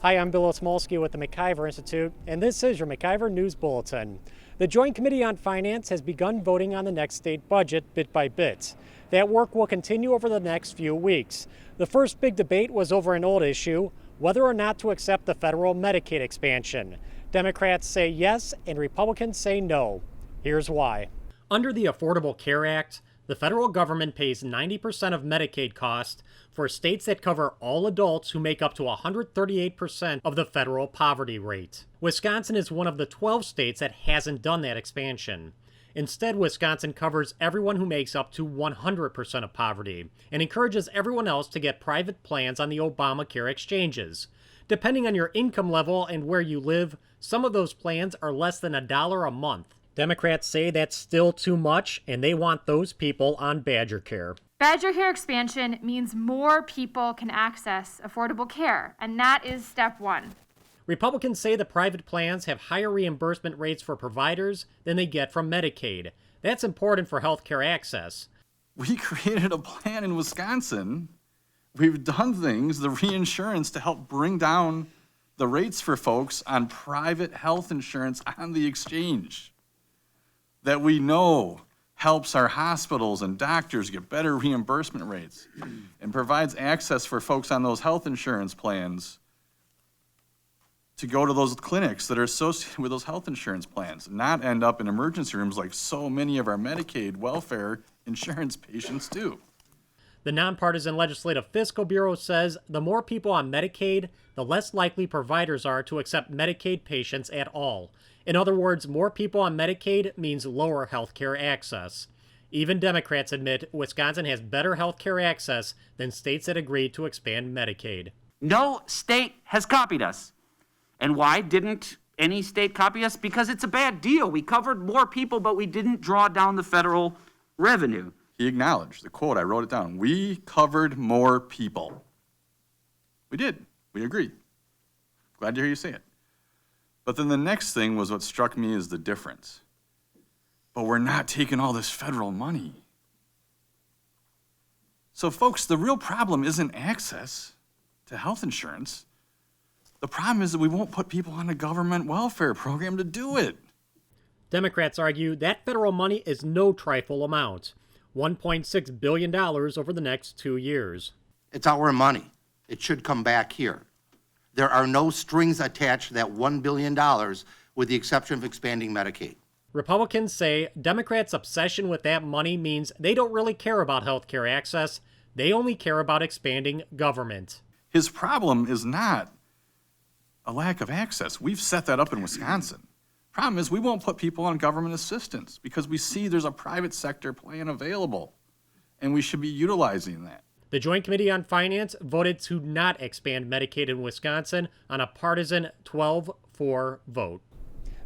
Hi, I'm Bill Osmolsky with the McIver Institute, and this is your McIver News Bulletin. The Joint Committee on Finance has begun voting on the next state budget bit by bit. That work will continue over the next few weeks. The first big debate was over an old issue, whether or not to accept the federal Medicaid expansion. Democrats say yes, and Republicans say no. Here's why. Under the Affordable Care Act, the federal government pays 90% of Medicaid costs for states that cover all adults who make up to 138% of the federal poverty rate. Wisconsin is one of the 12 states that hasn't done that expansion. Instead, Wisconsin covers everyone who makes up to 100% of poverty and encourages everyone else to get private plans on the Obamacare exchanges. Depending on your income level and where you live, some of those plans are less than $1 a month. Democrats say that's still too much, and they want those people on Badger Care. Badger Care expansion means more people can access affordable care, and that is step one. Republicans say the private plans have higher reimbursement rates for providers than they get from Medicaid. That's important for health care access. We created a plan in Wisconsin. We've done things, the reinsurance, to help bring down the rates for folks on private health insurance on the exchange, that we know helps our hospitals and doctors get better reimbursement rates and provides access for folks on those health insurance plans to go to those clinics that are associated with those health insurance plans, not end up in emergency rooms like so many of our Medicaid welfare insurance patients do. The Nonpartisan Legislative Fiscal Bureau says the more people on Medicaid, the less likely providers are to accept Medicaid patients at all. In other words, more people on Medicaid means lower health care access. Even Democrats admit Wisconsin has better health care access than states that agreed to expand Medicaid. No state has copied us. And why didn't any state copy us? Because it's a bad deal. We covered more people, but we didn't draw down the federal revenue. He acknowledged the quote, I wrote it down. We covered more people. We did. We agree. Glad to hear you say it. But then the next thing was what struck me as the difference. But we're not taking all this federal money. So folks, the real problem isn't access to health insurance. The problem is that we won't put people on a government welfare program to do it. Democrats argue that federal money is no trifle amount, $1.6 billion over the next 2 years. It's our money. It should come back here. There are no strings attached to that $1 billion with the exception of expanding Medicaid. Republicans say Democrats' obsession with that money means they don't really care about health care access. They only care about expanding government. His problem is not a lack of access. We've set that up in Wisconsin. Problem is we won't put people on government assistance because we see there's a private sector plan available, and we should be utilizing that. The Joint Committee on Finance voted to not expand Medicaid in Wisconsin on a partisan 12-4 vote.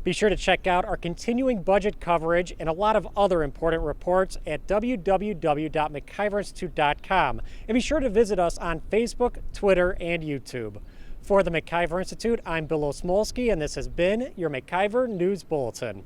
Be sure to check out our continuing budget coverage and a lot of other important reports at www.mciverinstitute.com. And be sure to visit us on Facebook, Twitter, and YouTube. For the McIver Institute, I'm Bill Osmolsky, and this has been your McIver News Bulletin.